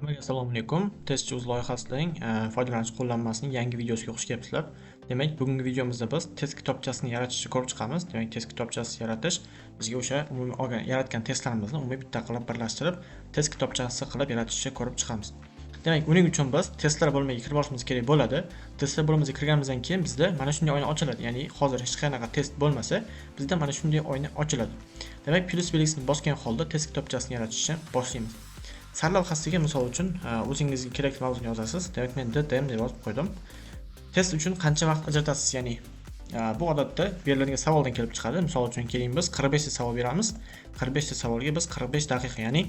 Assalomu alaykum. Testchi o'z loyihasining foydalanuvchi qo'llanmasining yangi videosiga xush kelibsizlar. Demak, bugungi videomizda biz test kitobchasini yaratishni ko'rib chiqamiz. Demak, test kitobchasi yaratish bizga o'sha umumiy olgan yaratgan testlarimizni umumiy bitta qilib birlashtirib, test kitobchasi qilib yaratishni ko'rib chiqamiz. Demak, uning uchun biz testlar bo'limiga kirib olishimiz kerak bo'ladi. Testlar bo'limiga kirganimizdan keyin bizda mana shunday oyna ochiladi. Ya'ni hozir hech qanaqa test bo'lmasa, bizda mana shunday oyna ochiladi. Demak, plus belgisini bosgan holda test kitobchasini yaratishni boshlaymiz. Sarlavhasiga misol uchun o'zingizga kerakli mavzuni yozasiz. Demak, men DTM deb yozib qo'ydim. Test uchun qancha vaqt ajratasiz? Ya'ni bu odatda beriladigan savoldan kelib chiqadi. Misol uchun keling biz 45 ta savol beramiz. 45 ta savolga biz 45 daqiqa, ya'ni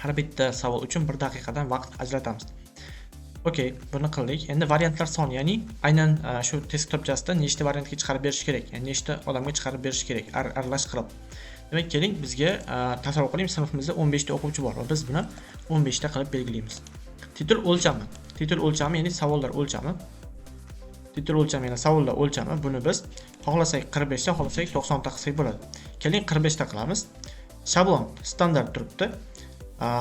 har bitta savol uchun 1 daqiqadan vaqt ajratamiz. Okey, buni qildik. Endi variantlar soni, ya'ni aynan shu test kitobchasidan nechta variantga chiqarib berish kerak? Ya'ni nechta odamga chiqarib berish kerak? Aralash qilib. Demak, keling bizga tasavvur qiling, sinfimizda 15 ta o'quvchi bor va biz buni 15 ta qilib belgilaymiz. Titul o'lchami. Titul o'lchami, ya'ni savollar o'lchami. Titul o'lchami, ya'ni savollar o'lchami. Buni biz xohlasak 45 ta, xohlasak 90 ta qilsak bo'ladi. Keling 45 ta qilamiz. Shablon standart turibdi.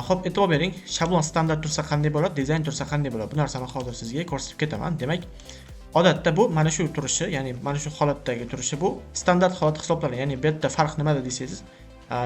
Xo'p, e'tibor bering, shablon standart tursa qanday bo'ladi, dizayn tursa qanday bo'ladi? Bu narsani hozir sizga ko'rsatib ketaman. Demak, odatda bu mana shu turishi, ya'ni mana shu holatdagi turishi bu standart holat hisoblanadi. Ya'ni bu yerda farq nimada desangiz,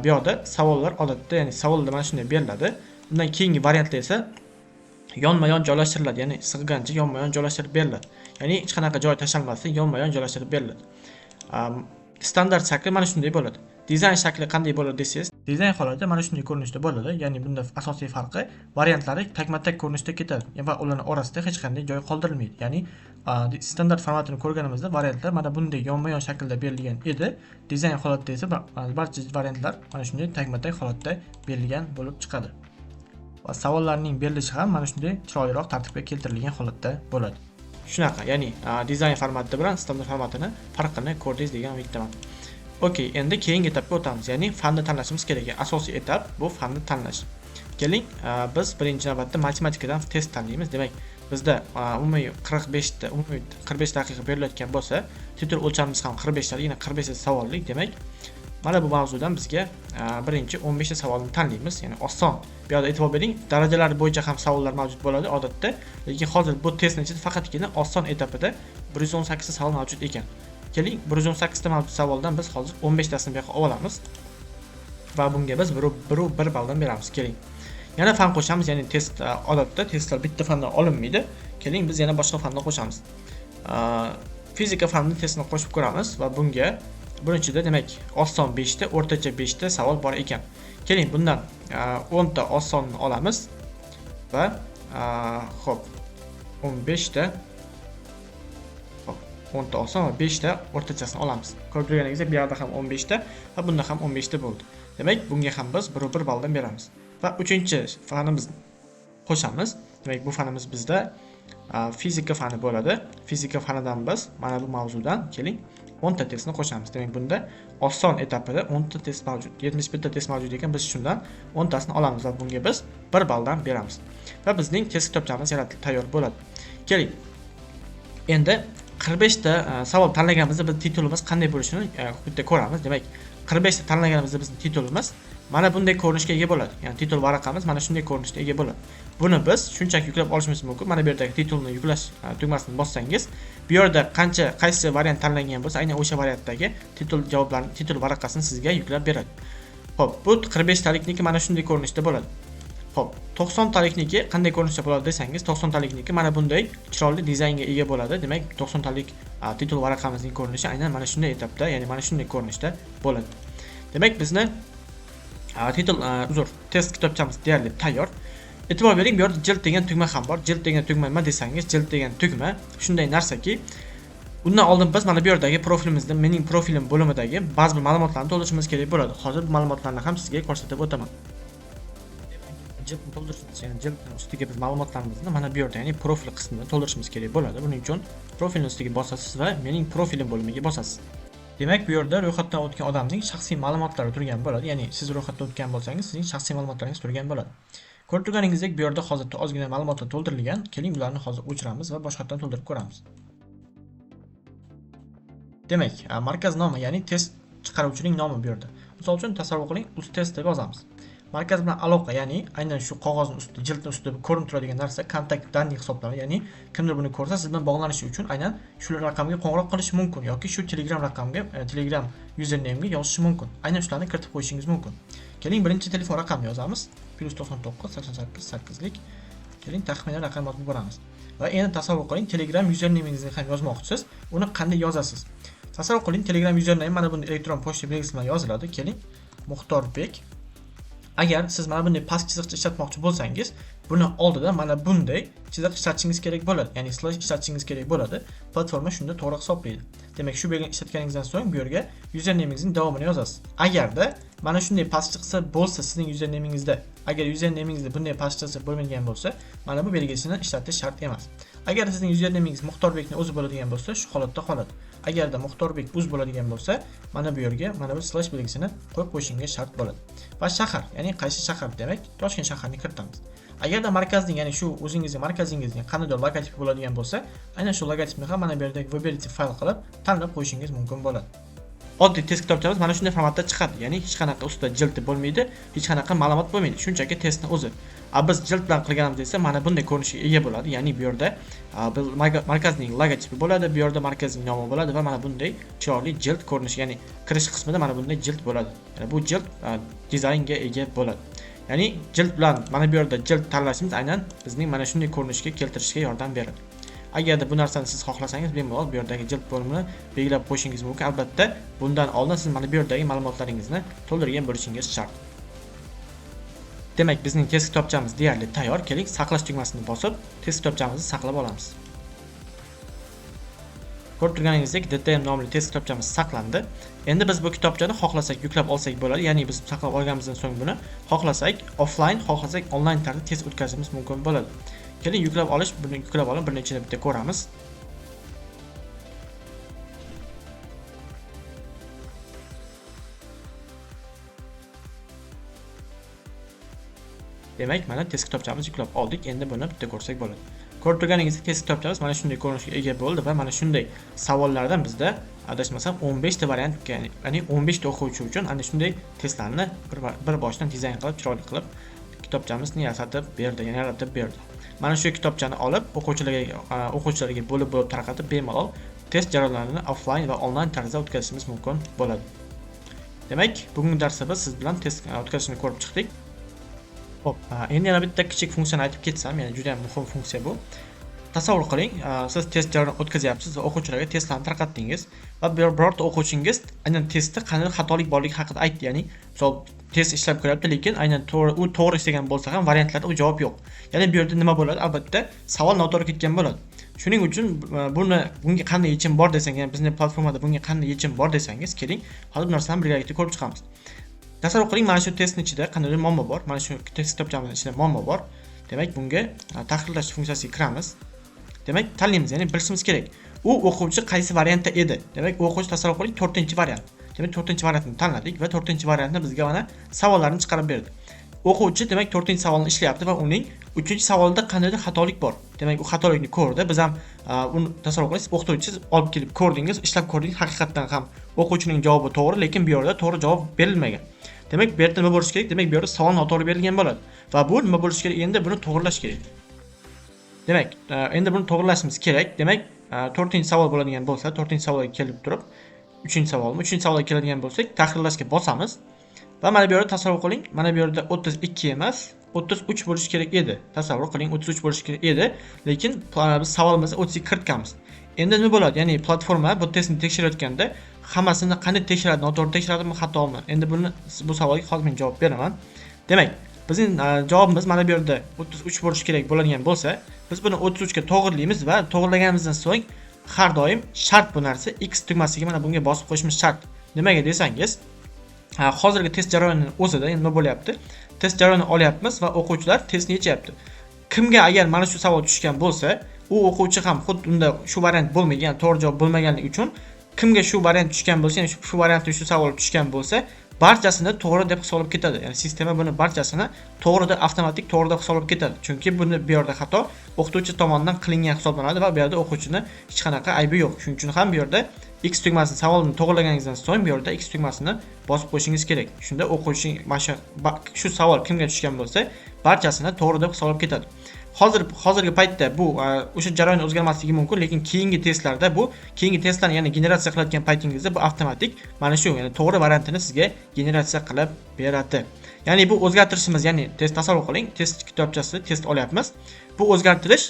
bu yerda savollar odatda, ya'ni savollar mana shunday beriladi. Undan keyingi variantlar esa yonma-yon joylashtiriladi, ya'ni sig'gancha yonma-yon joylashtirib beriladi. Ya'ni hech qanaqa joy tashalmasdan yonma-yon joylashtirib beriladi. Standart shakli mana shunday bo'ladi. Dizayn shakli qanday bo'ladi desangiz, dizayn holati mana shunday ko'rinishda bo'ladi. Ya'ni bunda asosiy farqi variantlari takma-tak ko'rinishda ketadi va ularning orasida hech qanday joy qoldirilmaydi. Ya'ni standart formatini ko'rganimizda variantlar mana bunday yonma-yon shaklda berilgan edi. Dizayn holatda esa barcha variantlar mana shunday takma-tak holatda berilgan bo'lib chiqadi. Va savollarning berilishi ham mana shunday chiroyliroq tartibga keltirilgan holatda bo'ladi. Shunaqa, ya'ni dizayn formati bilan standart formatini farqini ko'rdingiz degan umiddaman. Okey, endi keyingi etapga o'tamiz. Ya'ni fanni tanlashimiz kerak. Asosiy etap bu fanni tanlash. Keling, biz birinchi navbatda matematikadan test tanlaymiz. Demak, bizda umumiy 45 daqiqa berilayotgan bo'lsa, titul o'lchamimiz ham 45 talik, ya'ni 45 ta savollik. Demak, mana bu mavzudan bizga birinchi 15 ta savolni tanlaymiz. Ya'ni oson. Bu yerda e'tibor bering, darajalar bo'yicha ham savollar mavjud bo'ladi odatda, lekin hozir bu testning ichida faqatgina oson etapida 118 ta savol mavjud ekan. Keling, 118 ta mavjud savoldan biz hozir 15 tasini bu yoqqa olamiz va bunga biz 1 balldan beramiz. Keling. Yana fan qo'shamiz, ya'ni test odatda testlar bitta fandan olinmaydi. Keling, biz yana boshqa fandan qo'shamiz. Fizika fani testini qo'shib ko'ramiz va bunga birinchida demak oson 5 ta, o'rtacha 5 ta savol bor ekan. Keling, bundan 10 ta osonni olamiz va xo'p 15 ta 10 ta oson va 5 ta o'rtachasini olamiz. Ko'rib turganingizdek, bu yerda ham 15 ta va bunda ham 15 ta bo'ldi. Demak, bunga ham biz 1 balldan beramiz. Va 3-fanimizni qo'shamiz. Demak, bu fanimiz bizda fizika fani bo'ladi. Fizika fanidan biz mana bu mavzudan keling 10 ta testni qo'shamiz. Demak, bunda oson etapida 10 ta test mavjud. 71 ta test mavjud ekan, biz shundan 10 tasini olamiz va bunga biz 1 balldan beramiz. Va bizning test kitobchamiz yaratilib tayyor bo'ladi. Keling. Endi 45 ta savol tanlaganimizda biz titulimiz qanday bo'lishini bitta ko'ramiz. Demak, 45 ta tanlaganimizda bizning titulimiz mana bunday ko'rinishga ega bo'ladi. Ya'ni titul varaqamiz mana shunday ko'rinishga ega bo'ladi. Buni biz shunchaki yuklab olishimiz mumkin. Mana bu yerdagi titulni yuklash tugmasini bossangiz, bu yerda qaysi variant tanlangan bo'lsa, aynan o'sha variantdagi titul javoblarini, titul varaqasini sizga yuklab beradi. Xo'p, bu 45 talikniki mana shunday ko'rinishda bo'ladi. Xo'p, 90 talikniki qanday ko'rinishda bo'ladi desangiz, 90 talikniki mana bunday chiroyli dizaynga ega bo'ladi. Demak, 90 talik titul varaqamizning ko'rinishi aynan mana shunday etapda, ya'ni mana shunday ko'rinishda bo'ladi. Demak, bizni test kitobchamiz deyarli tayyor. E'tibor bering, bu yerda jild degan tugma ham bor. Jild degan tugma nima desangiz, jild degan tugma shunday narsaki, undan oldin biz mana bu yerdagi profilimizda, mening profilim bo'limidagi ba'zi bir ma'lumotlarni to'ldirishimiz kerak bo'ladi. Hozir bu ma'lumotlarni ham sizga ko'rsatib o'taman. Jildni to'ldirishimiz, ya'ni jildning ustiga biz ma'lumotlarimizni mana bu yerda, ya'ni profil qismida to'ldirishimiz kerak bo'ladi. Buning uchun profilning ustiga bosasiz va mening profilim bo'limiga bosasiz. Demak, bu yerda ro'yxatdan o'tgan odamning shaxsiy ma'lumotlari turgan bo'ladi. Ya'ni siz ro'yxatdan o'tgan bo'lsangiz, sizning shaxsiy ma'lumotlaringiz turgan bo'ladi. Ko'rib turganingizdek, bu yerda hozirda ozgina ma'lumotlar to'ldirilgan. Keling, ularni hozir o'chiramiz va boshqatdan to'ldirib ko'ramiz. Demak, markaz nomi, ya'ni test chiqaruvchining nomi bu yerda. Misol uchun tasavvur qiling, uz test deb yozamiz. markaz bilan aloqa, ya'ni aynan shu qog'ozning ustida, jildning ustida ko'rinib turadigan narsa kontakt danli hisoblanadi. Ya'ni kimdir buni ko'rsa, siz bilan bog'lanishi uchun aynan shu raqamga qo'ng'iroq qilishi mumkin yoki shu Telegram raqamga, Telegram username'ga yozishi mumkin. Aynan shularni kiritib qo'yishingiz mumkin. Keling, birinchi telefon raqamini yozamiz. +99 88 8lik. Keling, taxminan raqam yozib boramiz. Va endi tasavvur qiling, Telegram username'ingizni ham yozmoqchisiz. Uni qanday yozasiz? Tasavvur qiling, Telegram username mana bunday elektron pochta belgisi bilan yoziladi. Keling, Muxtorbek. Agar siz mana bunday past chiziqcha ishlatmoqchi bo'lsangiz, buni oldida mana bunday chiziq ishlatishingiz kerak bo'ladi. Ya'ni slash ishlatishingiz kerak bo'ladi. Platforma shunda to'g'ri hisoblaydi. Demak, shu belgini ishlatganingizdan so'ng bu yerga username'ingizning davomini yozasiz. Agarda mana shunday past chiziqcha bo'lsa sizning usernamingizda, agar usernamingizda bunday past chiziqcha bo'lmagan bo'lsa, mana bu belgisini ishlatish shart emas. Agar sizning usernamingiz Muxtorbekning o'zi bo'ladigan bo'lsa, shu holatda qoladi. Agarda Muxtorbek uz bo'ladigan bo'lsa, mana bu yerga mana bu slash belgisini qo'yib qo'yishingiz shart bo'ladi. Va shahar, ya'ni qaysi shahar demak, Toshkent shaharini kiritamiz. Agarda markazning, ya'ni shu o'zingizning markazingizning qanday logotipi bo'ladigan bo'lsa, aynan shu logotipni ham mana bu yerdagi weberity fayl qilib tanlab qo'yishingiz mumkin bo'ladi. Oddiy test kitobchamiz mana shunday formatda chiqadi. Ya'ni hech qanaqa ustida jildi bo'lmaydi, hech qanaqa ma'lumot bo'lmaydi. Shunchaki testni o'zi. Biz jild bilan qilganimizda esa mana bunday ko'rinishga ega bo'ladi. Ya'ni bu yerda markazning logotipi bo'ladi, bu yerda markazning nomi bo'ladi va mana bunday chiroyli jild ko'rinishi, ya'ni kirish qismida mana bunday jild bo'ladi. Ya'ni bu jild dizaynga ega bo'ladi. Ya'ni jild bilan mana bu yerda jild tanlashimiz aynan bizning mana shunday ko'rinishga keltirishga yordam beradi. Agarda bu narsani siz xohlasangiz, bemalol bu yerdagi jild bo'limini belgilab qo'yishingiz mumkin. Albatta, bundan oldin siz mana bu yerdagi ma'lumotlaringizni to'ldirgan bo'lishingiz shart. Demak, bizning test kitobchamiz deyarli tayyor. Keling, saqlash tugmasini bosib, test kitobchamizni saqlab olamiz. Ko'rib turganingizdek, DTM nomli test kitobchamiz saqlandi. Endi biz bu kitobchani xohlasak yuklab olsak bo'ladi. Ya'ni biz saqlab olganimizdan so'ng buni xohlasak offline, xohlasak onlayn tarzda test o'tkazishimiz mumkin bo'ladi. Keling, yuklab olib, bir nechini bitta ko'ramiz. Demak, mana test kitobchamizni yuklab oldik. Endi buni bitta ko'rsak bo'ladi. Ko'rib turganingizdek, test kitobchamiz mana shunday ko'rinishga ega bo'ldi va mana shunday savollardan bizda adashmasam 15 ta variant, ya'ni 15 ta o'quvchi uchun ana shunday testlarni bir boshdan dizayn qilib, chiroyli qilib kitobchamizni yaratib berdi. Mana shu kitobchani olib o'quvchilarga bo'lib tarqatib bemalol test jarayonlarini offline va onlayn tarzda o'tkazishimiz mumkin bo'ladi. Demak, bugungi darsda biz siz bilan test o'tkazishni ko'rib chiqdik. Xo'p, endi yana bitta kichik funksiyani aytib ketsam, ya'ni juda ham muhim funksiya bu. Tasavvur qiling, siz test jarayonini o'tkazyapsiz va o'quvchilarga testlarni tarqatdingiz va birorta o'quvchingiz aynan testda qanday xatolik borligi haqida aytdi. Ya'ni, misol test ishlab ko'ryapti, lekin aynan to'g'ri istagan bo'lsa ham variantlarda u javob yo'q. Ya'ni bu yerda nima bo'ladi? Albatta, savol noto'g'ri ketgan bo'ladi. Shuning uchun bunga qanday yechim bor desangiz, ya'ni bizning platformada bunga qanday yechim bor desangiz, keling, hozir bu narsani birgalikda ko'rib chiqamiz. Tasavvur qiling, mana shu testning ichida qandaydir muammo bor. Mana shu test kitobchamizning ichida muammo bor. Demak, bunga tahrirlash funksiyasiga kiramiz. Demak, tanlaymiz, ya'ni bilishimiz kerak. U o'quvchi qaysi variantda edi? Demak, o'quvchi tasavvur qiling 4-variant. Demak, 4-variantni tanladik va 4-variantni bizga mana savollarni chiqarib berdi. O'quvchi demak 4-savolni ishlayapti va uning 3-savolida qandaydir xatolik bor. Demak, u xatolikni ko'rdi. Biz ham uni tasavvur qiling, o'qituvchi olib kelib ko'rdingiz, ishlab ko'rdingiz, haqiqatan ham o'quvchining javobi to'g'ri, lekin bu yerda to'g'ri javob berilmagan. Demak, bu yerda nima bo'lishi kerak? Demak, bu yerda savol noto'g'ri berilgan bo'ladi. Va bu nima bo'lishi kerak? Endi buni to'g'rilash kerak. Demak, endi buni to'g'rilashimiz kerak. Demak, 4-savol bo'ladigan bo'lsa, 4-savolga kelib turib, 3-savolmi? 3-savolga keladigan bo'lsak, tahrirlashga bosamiz. Va mana bu yerda tasavvur qiling, mana bu yerda 32 emas, 33 bo'lishi kerak edi. Tasavvur qiling, 33 bo'lishi kerak edi, lekin biz savolimizni 32 kiritganmiz. Endi nima bo'ladi? Ya'ni platforma bu testni tekshirayotganda hammasini qanday tekshiradi, noto'g'ri tekshiradimi, xatomi? Endi bu savolga hozir men javob beraman. Demak, bizning javobimiz mana bu yerda 33 bo'lishi kerak bo'ladigan bo'lsa, biz buni 33 ga to'g'rilaymiz va to'g'rilaganimizdan so'ng har doim shart bu narsa x tugmasiga mana bunga bosib qo'yishimiz shart. Nimaga desangiz, hozirgi test jarayonining o'zida endi nima bo'lyapti? Test jarayonini olyapmiz va o'quvchilar testni yechyapti. Kimga agar mana shu savol tushgan bo'lsa, u o'quvchi ham xuddi unda shu variant bo'lmagan, to'g'ri javob bo'lmaganligi uchun kimga shu variant tushgan bo'lsa, ya'ni shu variantda shu savol tushgan bo'lsa, barchasini to'g'ri deb hisoblab ketadi. Ya'ni sistema buni barchasini to'g'ri deb avtomatik to'g'ri deb hisoblab ketadi. Chunki buni bu yerda xato o'qituvchi tomonidan qilingan hisoblanadi va bu yerda o'quvchini hech qanaqa aybi yo'q. Shuning uchun ham bu yerda X tugmasini savolni to'g'rilaganingizdan so'ng bu yerda X tugmasini bosib qo'yishingiz kerak. Shunda o'quvchi shu savol kimga tushgan bo'lsa, barchasini to'g'ri deb hisoblab ketadi. Hozirgi paytda bu o'sha jarayon o'zgarmasligi mumkin, lekin keyingi testlarda keyingi testlarni yana generatsiya qilayotgan paytingizda bu avtomatik mana shu, ya'ni to'g'ri variantini sizga generatsiya qilib beradi. Ya'ni bu o'zgartirishimiz, ya'ni test tasavvur qiling, test kitobchasida test olyapmiz. Bu o'zgartirish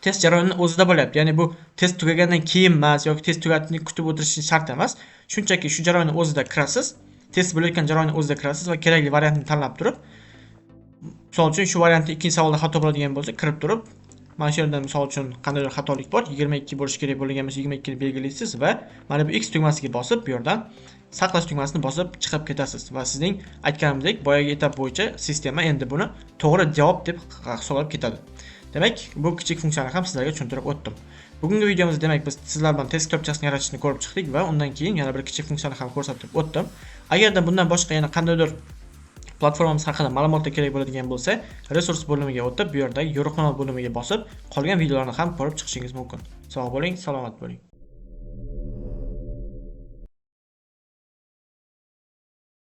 test jarayonining o'zida bo'lyapti. Ya'ni bu test tugagandan keyin emas yoki test tugatishni kutib o'tirish shart emas. Shunchaki shu jarayonning o'zida kirasiz, test bo'layotgan jarayonning o'zida kirasiz va kerakli variantni tanlab turib, misol uchun shu variantda ikkinchi savolda xato bo'ladigan bo'lsa, kirib turib, mana shu yerda misol uchun qandaydir xatolik bor, 22 bo'lish kerak bo'lgan bo'lsa 22 ni belgilaysiz va mana bu X tugmasiga bosib, bu yerdan saqlash tugmasini bosib chiqib ketasiz va sizning aytganimdek boyagi etap bo'yicha sistema endi buni to'g'ri javob deb hisoblab ketadi. Demak, bu kichik funksiyani ham sizlarga tushuntirib o'tdim. Bugungi videomizda demak biz sizlar bilan test kitobchasini yaratishni ko'rib chiqdik va undan keyin yana bir kichik funksiyani ham ko'rsatib o'tdim. Agarda bundan boshqa yana qandaydir platformamiz haqida ma'lumotlar kerak bo'ladigan bo'lsa, resurs bo'limiga o'tib, bu yerdagi yo'riqnomalar bo'limiga bosib, qolgan videolarni ham ko'rib chiqishingiz mumkin. Sog' bo'ling, salomat bo'ling.